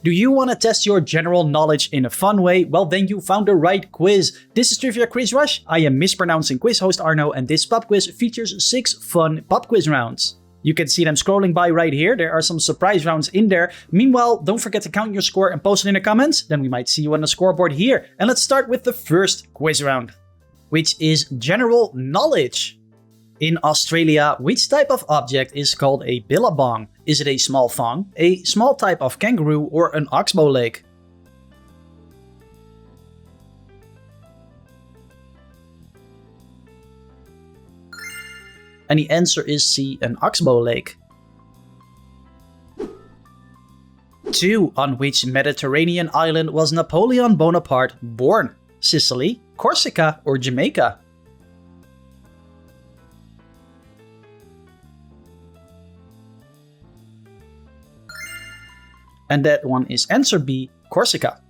Do you want to test your general knowledge in a fun way? Well, then you found the right quiz. This is Trivia Quiz Rush. I am mispronouncing quiz host Arno, and this pub quiz features 6 fun pub quiz rounds. You can see them scrolling by right here. There are some surprise rounds in there. Meanwhile, don't forget to count your score and post it in the comments. Then we might see you on the scoreboard here. And let's start with the first quiz round, which is general knowledge. In Australia, which type of object is called a billabong? Is it a small thong, a small type of kangaroo, or an oxbow lake? And the answer is C, an oxbow lake. 2. On which Mediterranean island was Napoleon Bonaparte born? Sicily, Corsica, or Jamaica? And that one is answer B, Corsica.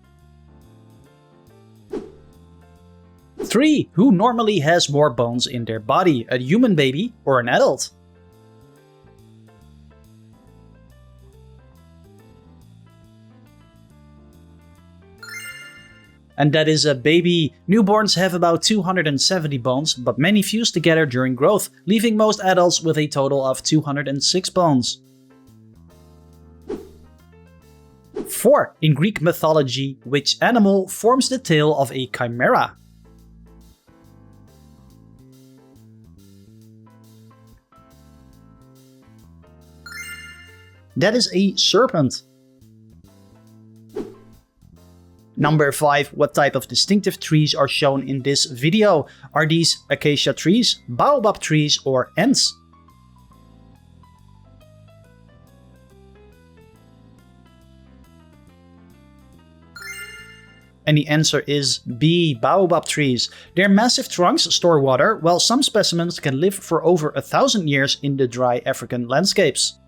3. Who normally has more bones in their body, a human baby or an adult? And that is a baby. Newborns have about 270 bones, but many fuse together during growth, leaving most adults with a total of 206 bones. 4. In Greek mythology, which animal forms the tail of a chimera? That is a serpent. Number 5. What type of distinctive trees are shown in this video? Are these acacia trees, baobab trees, or ants? And the answer is B, baobab trees. Their massive trunks store water, while some specimens can live for over 1,000 years in the dry African landscapes.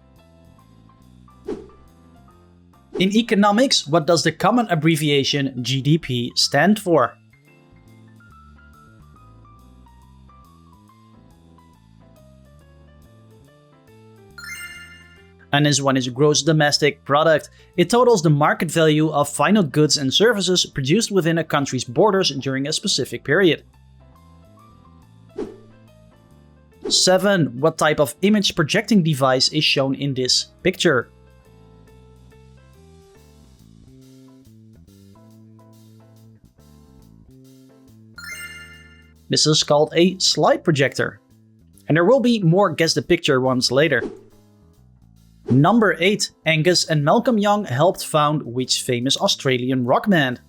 In economics, what does the common abbreviation GDP stand for? And this one is gross domestic product. It totals the market value of final goods and services produced within a country's borders during a specific period. 7. What type of image projecting device is shown in this picture? This is called a slide projector. And there will be more guess the picture ones later. Number 8. Angus and Malcolm Young helped found which famous Australian rock band?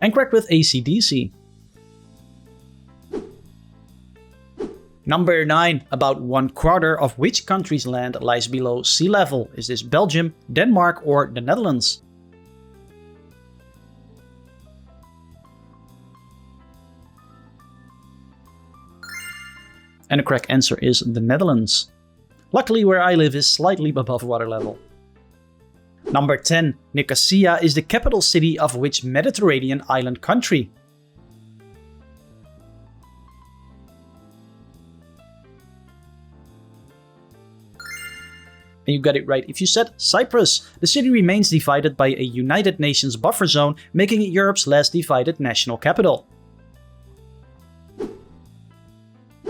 And correct with AC/DC. Number 9. About 1/4 of which country's land lies below sea level? Is this Belgium, Denmark, or the Netherlands? And the correct answer is the Netherlands. Luckily, where I live is slightly above water level. Number 10. Nicosia is the capital city of which Mediterranean island country? And you got it right if you said Cyprus. The city remains divided by a United Nations buffer zone, making it Europe's last divided national capital.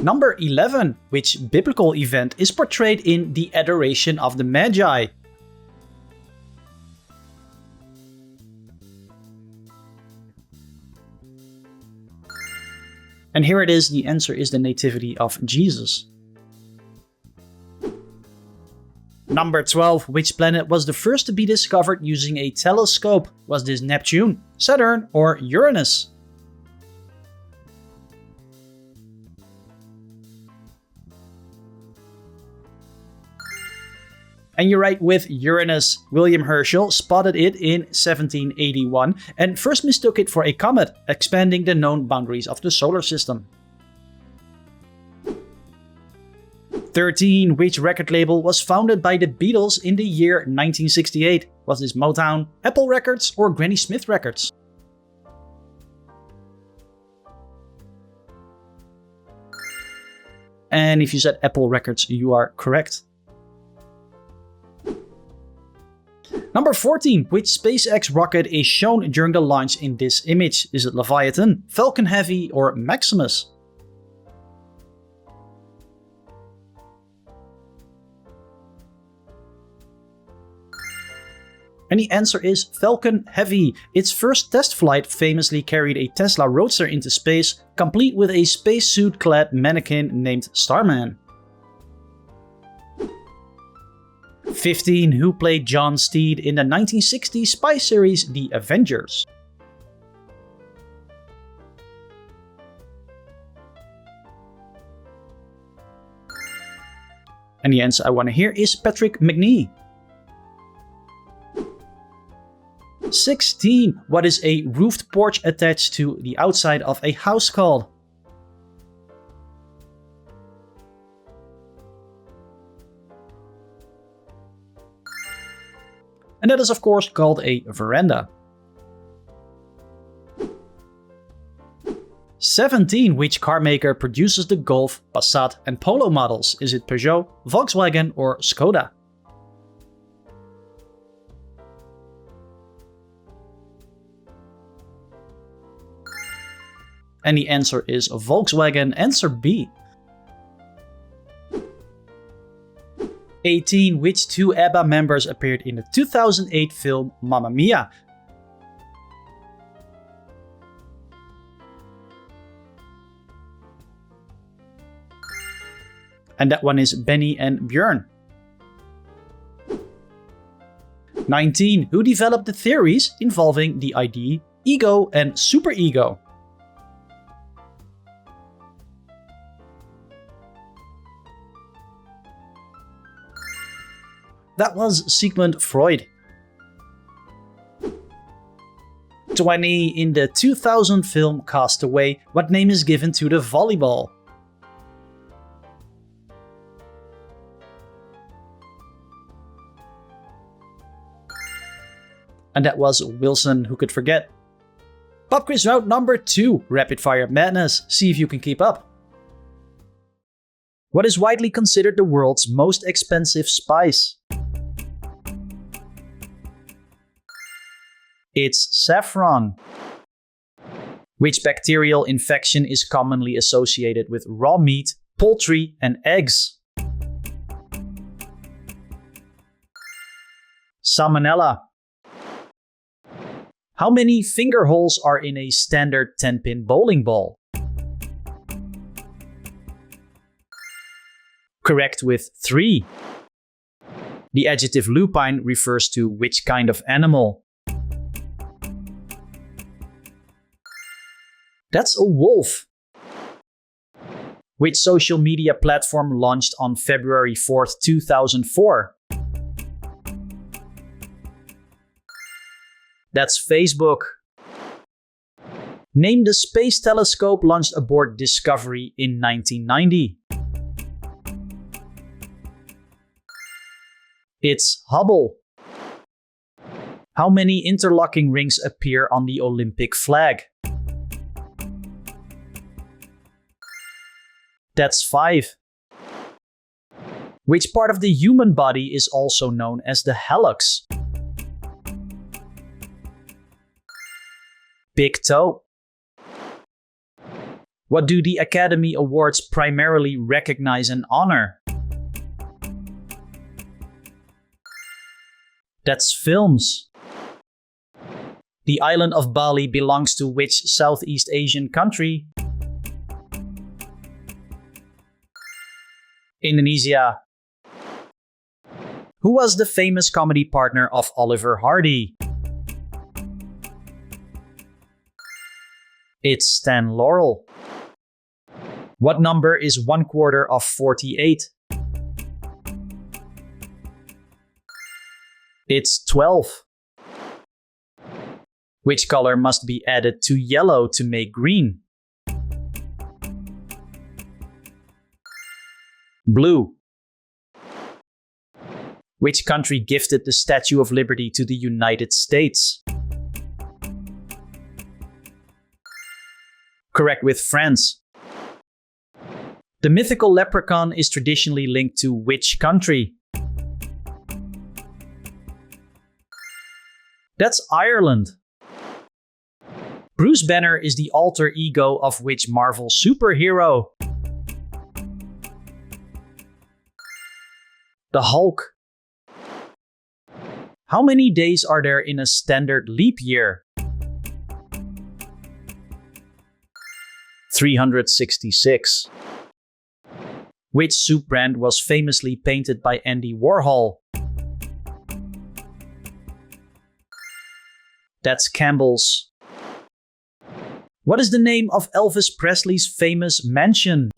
Number 11. Which biblical event is portrayed in The Adoration of the Magi? And here it is, the answer is the Nativity of Jesus. Number 12. Which planet was the first to be discovered using a telescope? Was this Neptune, Saturn, or Uranus? And you're right with Uranus. William Herschel spotted it in 1781 and first mistook it for a comet, expanding the known boundaries of the solar system. 13. Which record label was founded by the Beatles in the year 1968? Was this Motown, Apple Records, or Granny Smith Records? And if you said Apple Records, you are correct. Number 14. Which SpaceX rocket is shown during the launch in this image? Is it Leviathan, Falcon Heavy, or Maximus? And the answer is Falcon Heavy. Its first test flight famously carried a Tesla Roadster into space, complete with a spacesuit-clad mannequin named Starman. 15. Who played John Steed in the 1960s spy series The Avengers? And the answer I want to hear is Patrick McNee. 16. What is a roofed porch attached to the outside of a house called? And that is of course called a veranda. 17. Which car maker produces the Golf, Passat and Polo models? Is it Peugeot, Volkswagen or Skoda? And the answer is Volkswagen, answer B. 18. Which two ABBA members appeared in the 2008 film Mamma Mia? And that one is Benny and Björn. 19. Who developed the theories involving the ID, ego and superego? That was Sigmund Freud. 20. In the 2000 film Castaway, what name is given to the volleyball? And that was Wilson, who could forget. Pop quiz round number 2, Rapid Fire Madness. See if you can keep up. What is widely considered the world's most expensive spice? It's saffron. Which bacterial infection is commonly associated with raw meat, poultry, and eggs? Salmonella. How many finger holes are in a standard 10-pin bowling ball? Correct with 3. The adjective lupine refers to which kind of animal? That's a wolf. Which social media platform launched on February 4th, 2004? That's Facebook. Name the space telescope launched aboard Discovery in 1990. It's Hubble. How many interlocking rings appear on the Olympic flag? That's 5. Which part of the human body is also known as the hallux? Big toe. What do the Academy Awards primarily recognize and honor? That's films. The island of Bali belongs to which Southeast Asian country? Indonesia. Who was the famous comedy partner of Oliver Hardy? It's Stan Laurel. What number is 1/4 of 48? It's 12. Which color must be added to yellow to make green? Blue. Which country gifted the Statue of Liberty to the United States? Correct with France. The mythical leprechaun is traditionally linked to which country? That's Ireland. Bruce Banner is the alter ego of which Marvel superhero? The Hulk. How many days are there in a standard leap year? 366. Which soup brand was famously painted by Andy Warhol? That's Campbell's. What is the name of Elvis Presley's famous mansion?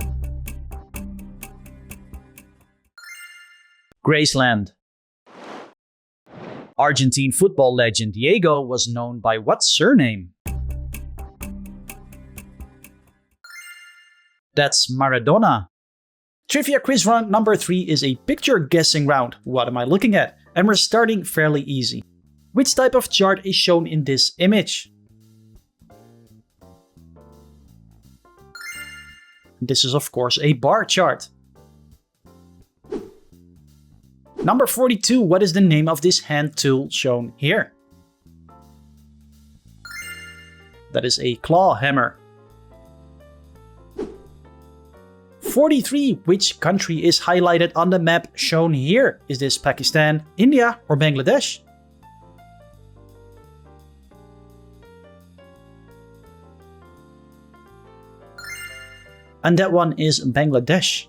Graceland. Argentine football legend Diego was known by what surname? That's Maradona. Trivia quiz round number 3 is a picture guessing round. What am I looking at? And we're starting fairly easy. Which type of chart is shown in this image? This is of course a bar chart. Number 42, what is the name of this hand tool shown here? That is a claw hammer. 43, which country is highlighted on the map shown here? Is this Pakistan, India, or Bangladesh? And that one is Bangladesh.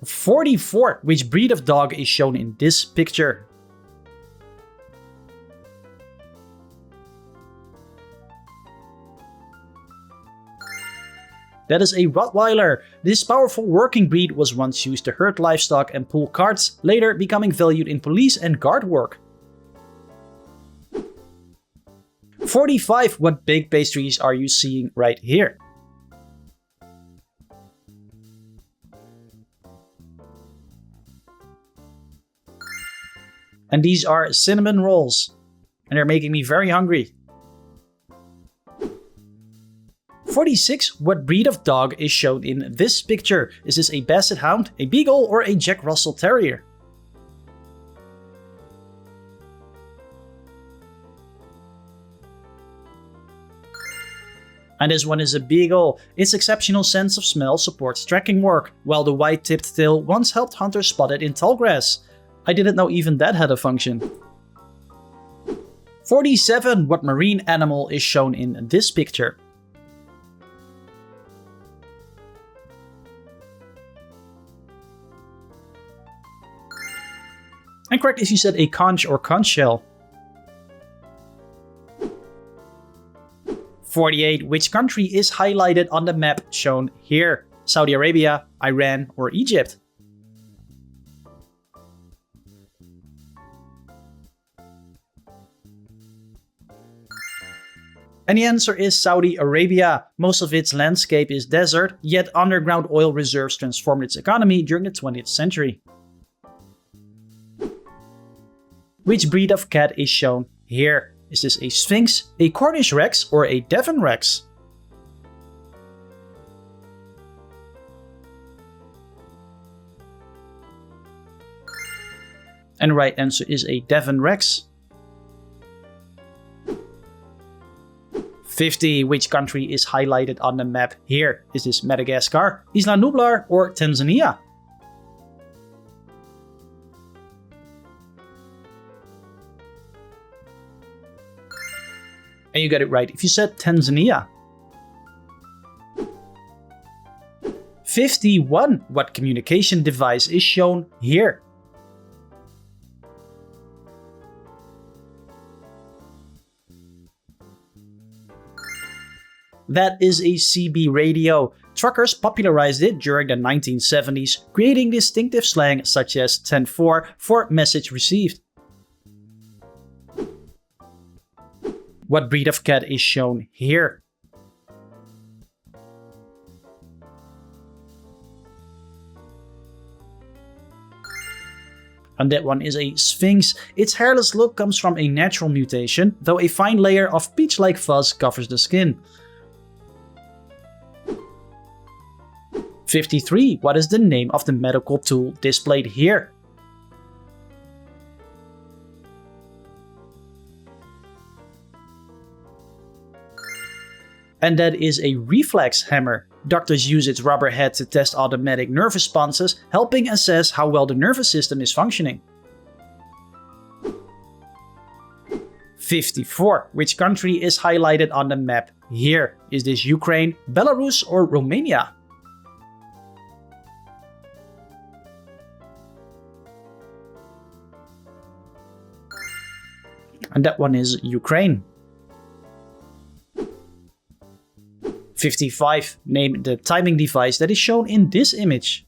44, which breed of dog is shown in this picture? That is a Rottweiler. This powerful working breed was once used to herd livestock and pull carts, later becoming valued in police and guard work. 45, what baked pastries are you seeing right here? And these are cinnamon rolls. And they're making me very hungry. 46, what breed of dog is shown in this picture? Is this a Basset Hound, a Beagle, or a Jack Russell Terrier? And this one is a Beagle. Its exceptional sense of smell supports tracking work, while the white-tipped tail once helped hunters spot it in tall grass. I didn't know even that had a function. 47, what marine animal is shown in this picture? And correct if you said a conch or conch shell. 48, which country is highlighted on the map shown here? Saudi Arabia, Iran, or Egypt? And the answer is Saudi Arabia. Most of its landscape is desert, yet underground oil reserves transformed its economy during the 20th century. Which breed of cat is shown here? Is this a Sphinx, a Cornish Rex, or a Devon Rex? And the right answer is a Devon Rex. 50, which country is highlighted on the map here? Is this Madagascar, Isla Nublar, or Tanzania? And you got it right if you said Tanzania. 51, what communication device is shown here? That is a CB radio. Truckers popularized it during the 1970s, creating distinctive slang such as 10-4 for message received. What breed of cat is shown here? And that one is a Sphinx. Its hairless look comes from a natural mutation, though a fine layer of peach-like fuzz covers the skin. 53. What is the name of the medical tool displayed here? And that is a reflex hammer. Doctors use its rubber head to test automatic nerve responses, helping assess how well the nervous system is functioning. 54. Which country is highlighted on the map here? Is this Ukraine, Belarus, or Romania? And that one is Ukraine. 55. Name the timing device that is shown in this image.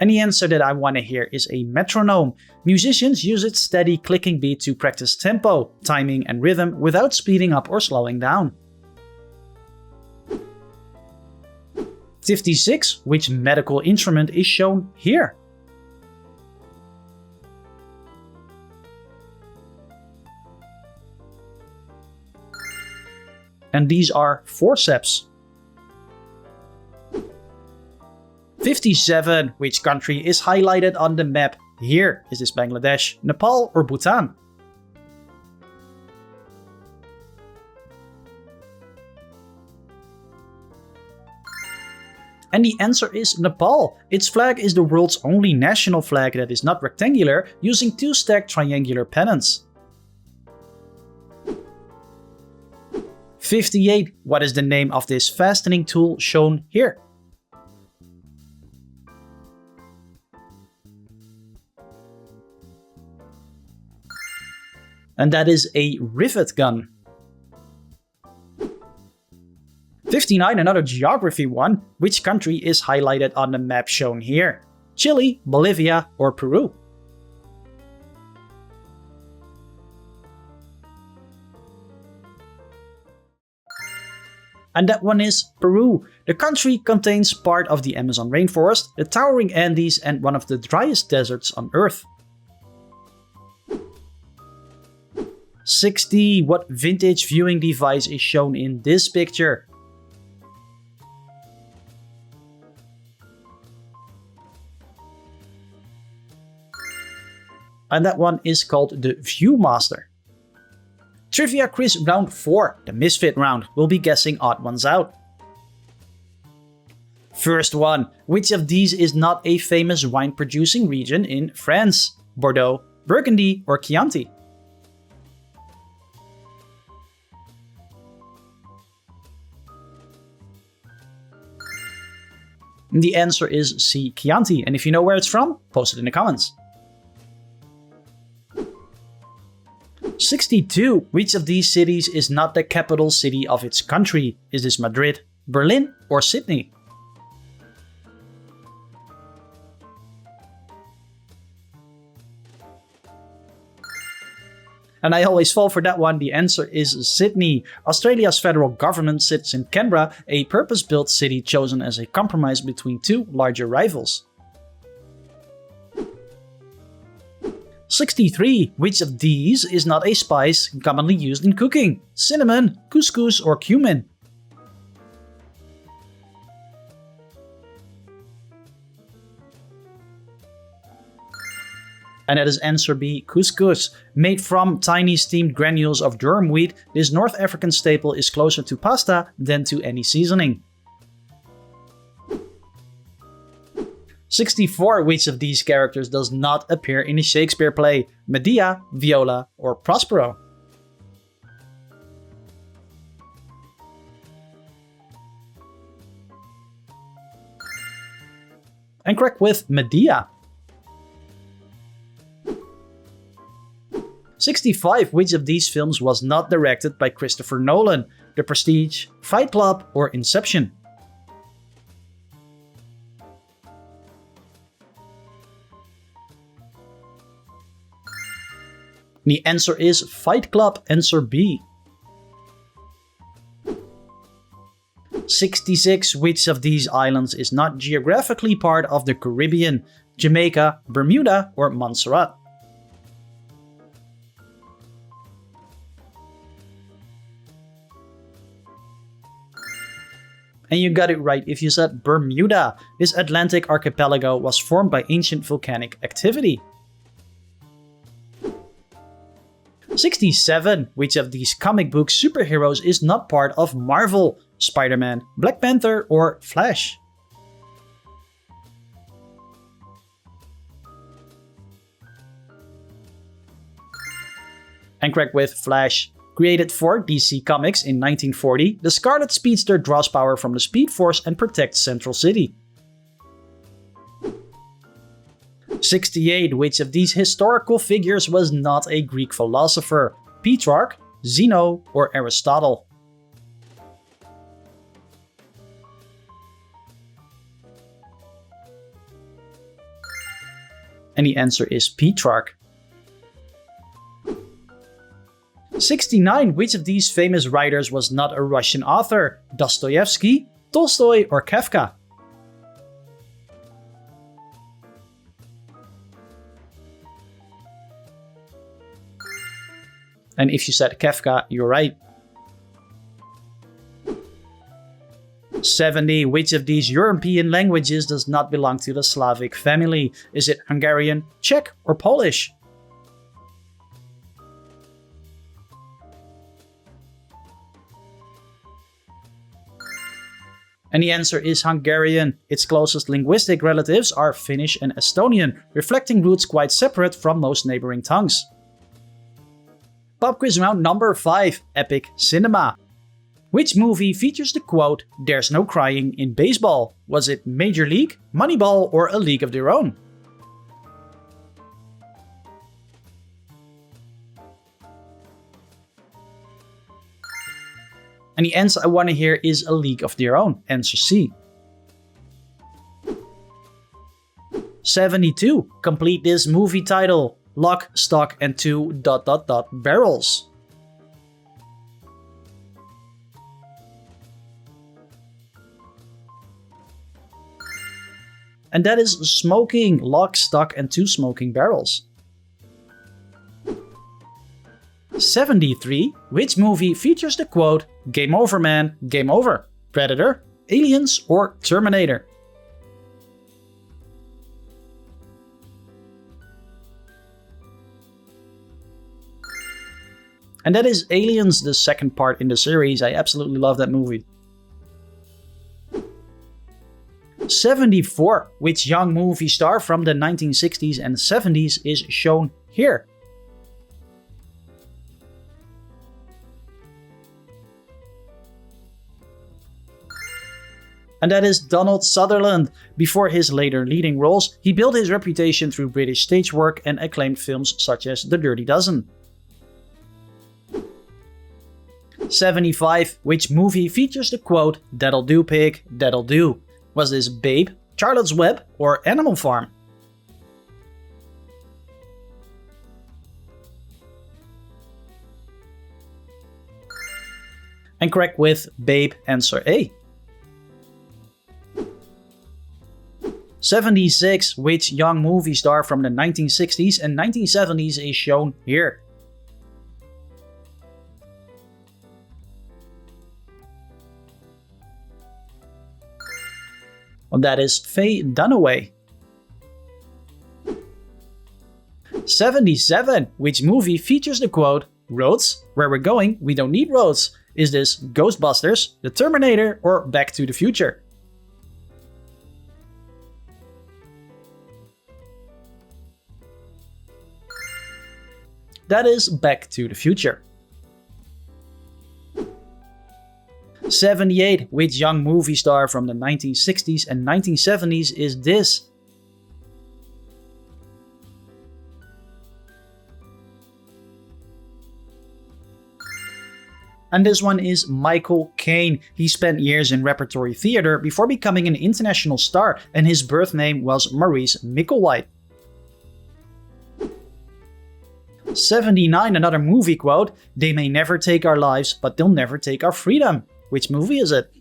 And the answer that I want to hear is a metronome. Musicians use its steady clicking beat to practice tempo, timing, and rhythm without speeding up or slowing down. 56. Which medical instrument is shown here? And these are forceps. 57. Which country is highlighted on the map here? Is this Bangladesh, Nepal, or Bhutan? And the answer is Nepal. Its flag is the world's only national flag that is not rectangular, using two stacked triangular pennants. 58. What is the name of this fastening tool shown here? And that is a rivet gun. 59. Another geography one. Which country is highlighted on the map shown here? Chile, Bolivia, or Peru? And that one is Peru. The country contains part of the Amazon rainforest, the towering Andes, and one of the driest deserts on Earth. 60. What vintage viewing device is shown in this picture? And that one is called the Viewmaster. Trivia quiz round 4, the Misfit Round. We'll be guessing odd ones out. First one. Which of these is not a famous wine producing region in France? Bordeaux, Burgundy, or Chianti? The answer is C, Chianti. And if you know where it's from, post it in the comments. 62. Which of these cities is not the capital city of its country? Is this Madrid, Berlin, or Sydney? And I always fall for that one. The answer is Sydney. Australia's federal government sits in Canberra, a purpose-built city chosen as a compromise between two larger rivals. 63. Which of these is not a spice commonly used in cooking? Cinnamon, couscous, or cumin? And that is answer B, couscous. Made from tiny steamed granules of durum wheat, this North African staple is closer to pasta than to any seasoning. 64. Which of these characters does not appear in a Shakespeare play? Medea, Viola, or Prospero? And correct with Medea. 65. Which of these films was not directed by Christopher Nolan? The Prestige, Fight Club, or Inception? The answer is Fight Club, answer B. 66. Which of these islands is not geographically part of the Caribbean? Jamaica, Bermuda, or Montserrat? And you got it right if you said Bermuda. This Atlantic archipelago was formed by ancient volcanic activity. 67. Which of these comic book superheroes is not part of Marvel? Spider-Man, Black Panther, or Flash? And correct with Flash. Created for DC Comics in 1940, the Scarlet Speedster draws power from the Speed Force and protects Central City. 68. Which of these historical figures was not a Greek philosopher? Petrarch, Zeno, or Aristotle? And the answer is Petrarch. 69. Which of these famous writers was not a Russian author? Dostoevsky, Tolstoy, or Kafka? And if you said Kafka, you're right. 70. Which of these European languages does not belong to the Slavic family? Is it Hungarian, Czech, or Polish? And the answer is Hungarian. Its closest linguistic relatives are Finnish and Estonian, reflecting roots quite separate from most neighboring tongues. Pop quiz round number 5, Epic Cinema. Which movie features the quote, "There's no crying in baseball"? Was it Major League, Moneyball, or A League of Their Own? And the answer I want to hear is A League of Their Own, answer C. 72. Complete this movie title. Lock, Stock, and Two ... Barrels. And that is Smoking, Lock, Stock, and Two Smoking Barrels. 73. Which movie features the quote, "Game over, man, game over"? Predator, Aliens, or Terminator? And that is Aliens, the second part in the series. I absolutely love that movie. 74. Which young movie star from the 1960s and 70s is shown here? And that is Donald Sutherland. Before his later leading roles, he built his reputation through British stage work and acclaimed films such as The Dirty Dozen. 75. Which movie features the quote, "That'll do, pig, that'll do"? Was this Babe, Charlotte's Web, or Animal Farm? And correct with Babe, answer A. 76. Which young movie star from the 1960s and 1970s is shown here? Well, that is Faye Dunaway. 77. Which movie features the quote, "Roads? Where we're going, we don't need roads"? Is this Ghostbusters, The Terminator, or Back to the Future? That is Back to the Future. 78. Which young movie star from the 1960s and 1970s is this? And this one is Michael Caine. He spent years in repertory theater before becoming an international star, and his birth name was Maurice Micklewhite. 79. Another movie quote, "They may never take our lives, but they'll never take our freedom." Which movie is it?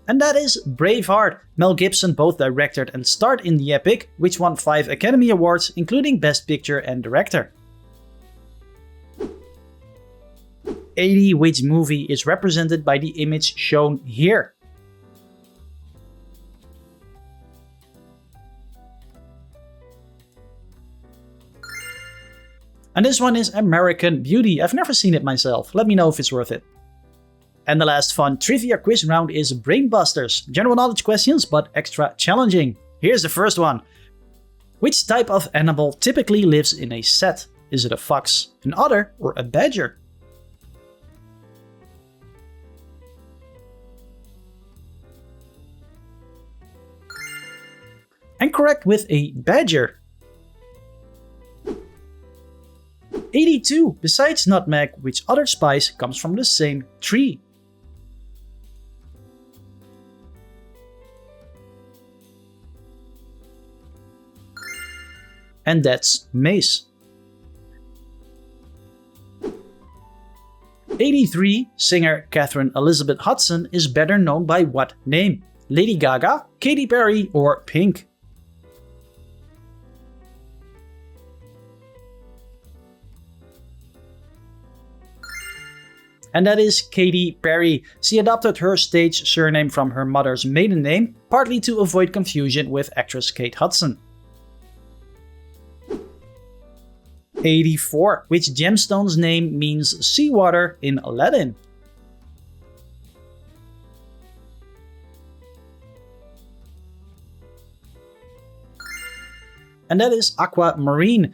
And that is Braveheart. Mel Gibson both directed and starred in the epic, which won 5 Academy Awards, including Best Picture and Director. 80. Which movie is represented by the image shown here? And this one is American Beauty. I've never seen it myself. Let me know if it's worth it. And the last fun trivia quiz round is Brain Busters. General knowledge questions, but extra challenging. Here's the first one. Which type of animal typically lives in a set? Is it a fox, an otter, or a badger? And correct with a badger. 82. Besides nutmeg, which other spice comes from the same tree? And that's mace. 83. Singer Catherine Elizabeth Hudson is better known by what name? Lady Gaga, Katy Perry, or Pink? And that is Katy Perry. She adopted her stage surname from her mother's maiden name, partly to avoid confusion with actress Kate Hudson. 84. Which gemstone's name means seawater in Latin? And that is aquamarine.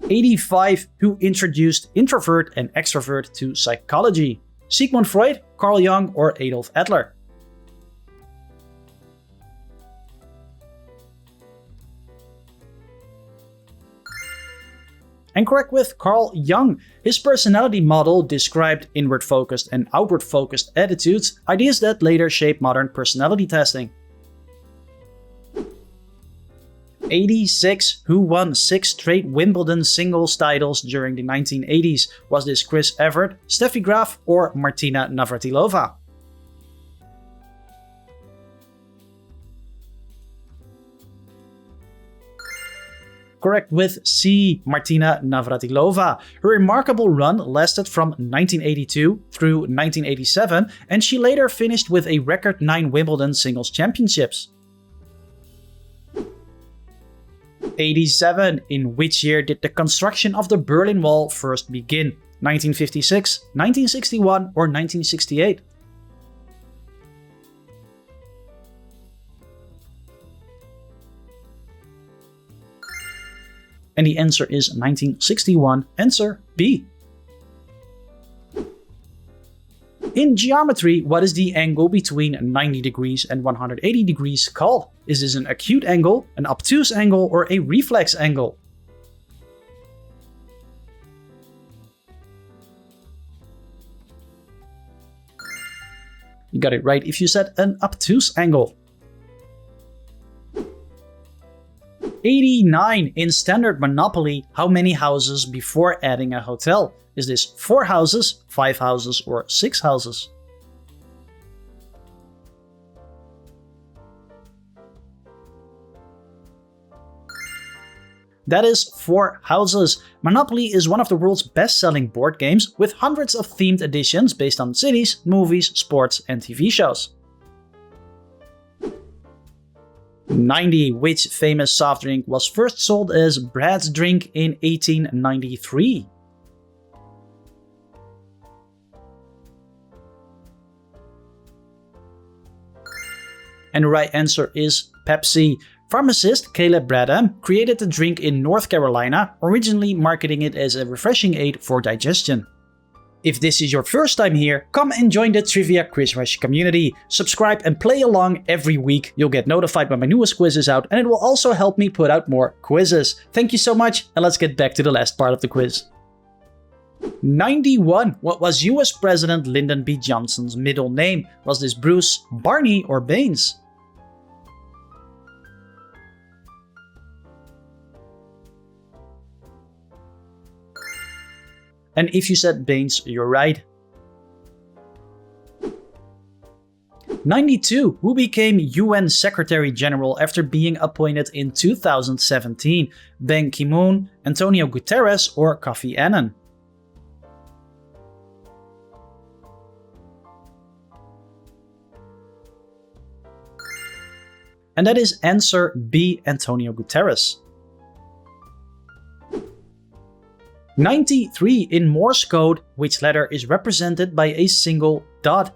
85. Who introduced introvert and extrovert to psychology? Sigmund Freud, Carl Jung, or Adolf Adler? And correct with Carl Jung. His personality model described inward-focused and outward-focused attitudes, ideas that later shaped modern personality testing. 86. Who won 6 straight Wimbledon singles titles during the 1980s? Was this Chris Evert, Steffi Graf, or Martina Navratilova? Correct with C, Martina Navratilova. Her remarkable run lasted from 1982 through 1987, and she later finished with a record 9 Wimbledon singles championships. 87. In which year did the construction of the Berlin Wall first begin? 1956, 1961, or 1968? And the answer is 1961. Answer B. In geometry, what is the angle between 90 degrees and 180 degrees called? Is this an acute angle, an obtuse angle, or a reflex angle? You got it right if you said an obtuse angle. 89. In standard Monopoly, how many houses before adding a hotel? Is this 4 houses, 5 houses, or 6 houses? That is 4 houses. Monopoly is one of the world's best-selling board games, with hundreds of themed editions based on cities, movies, sports, and TV shows. 90. Which famous soft drink was first sold as Brad's drink in 1893? And the right answer is Pepsi. Pharmacist Caleb Bradham created the drink in North Carolina, originally marketing it as a refreshing aid for digestion. If this is your first time here, come and join the Trivia Quiz Rush community. Subscribe and play along every week. You'll get notified when my newest quiz is out, and it will also help me put out more quizzes. Thank you so much, and let's get back to the last part of the quiz. 91. What was US President Lyndon B. Johnson's middle name? Was this Bruce, Barney, or Baines? And if you said Baines, you're right. 92. Who became UN Secretary General after being appointed in 2017? Ban Ki-moon, Antonio Guterres, or Kofi Annan? And that is answer B, Antonio Guterres. 93. In Morse code, which letter is represented by a single dot?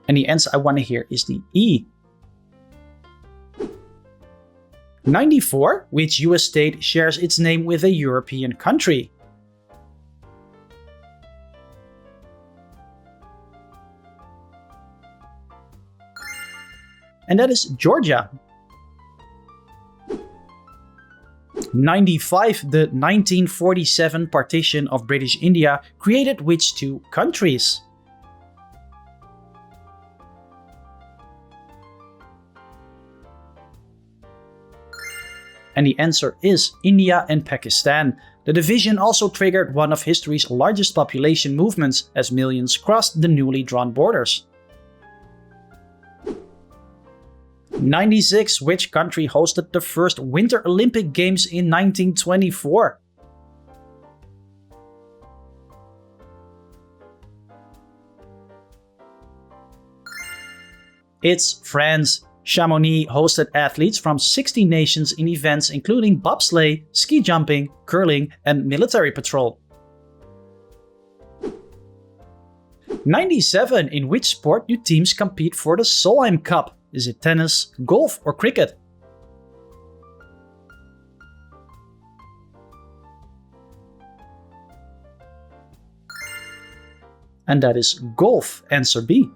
And the answer I want to hear is the E. 94. Which US state shares its name with a European country? And that is Georgia. 95. The 1947 partition of British India created which two countries? And the answer is India and Pakistan. The division also triggered one of history's largest population movements as millions crossed the newly drawn borders. 96. Which country hosted the first Winter Olympic Games in 1924? It's France. Chamonix hosted athletes from 60 nations in events including bobsleigh, ski jumping, curling, and military patrol. 97. In which sport do teams compete for the Solheim Cup? Is it tennis, golf, or cricket? And that is golf, answer B.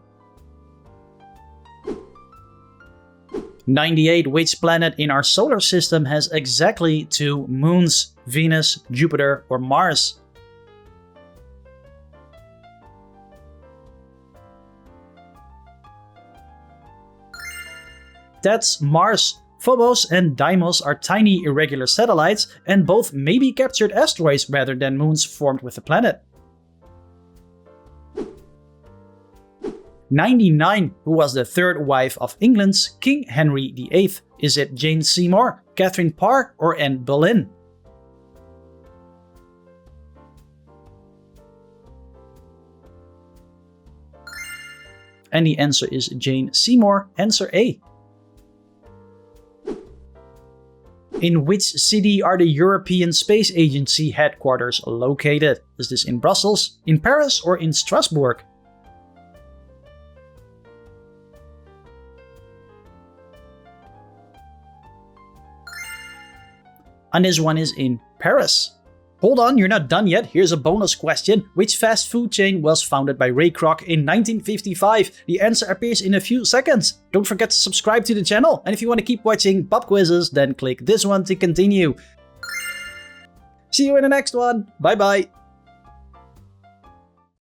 98. Which planet in our solar system has exactly 2 moons? Venus, Jupiter, or Mars? That's Mars. Phobos and Deimos are tiny irregular satellites, and both may be captured asteroids rather than moons formed with the planet. 99. Who was the third wife of England's King Henry VIII? Is it Jane Seymour, Catherine Parr, or Anne Boleyn? And the answer is Jane Seymour, answer A. In which city are the European Space Agency headquarters located? Is this in Brussels, in Paris, or in Strasbourg? And this one is in Paris. Hold on, you're not done yet. Here's a bonus question. Which fast food chain was founded by Ray Kroc in 1955? The answer appears in a few seconds. Don't forget to subscribe to the channel. And if you want to keep watching pop quizzes, then click this one to continue. See you in the next one. Bye bye.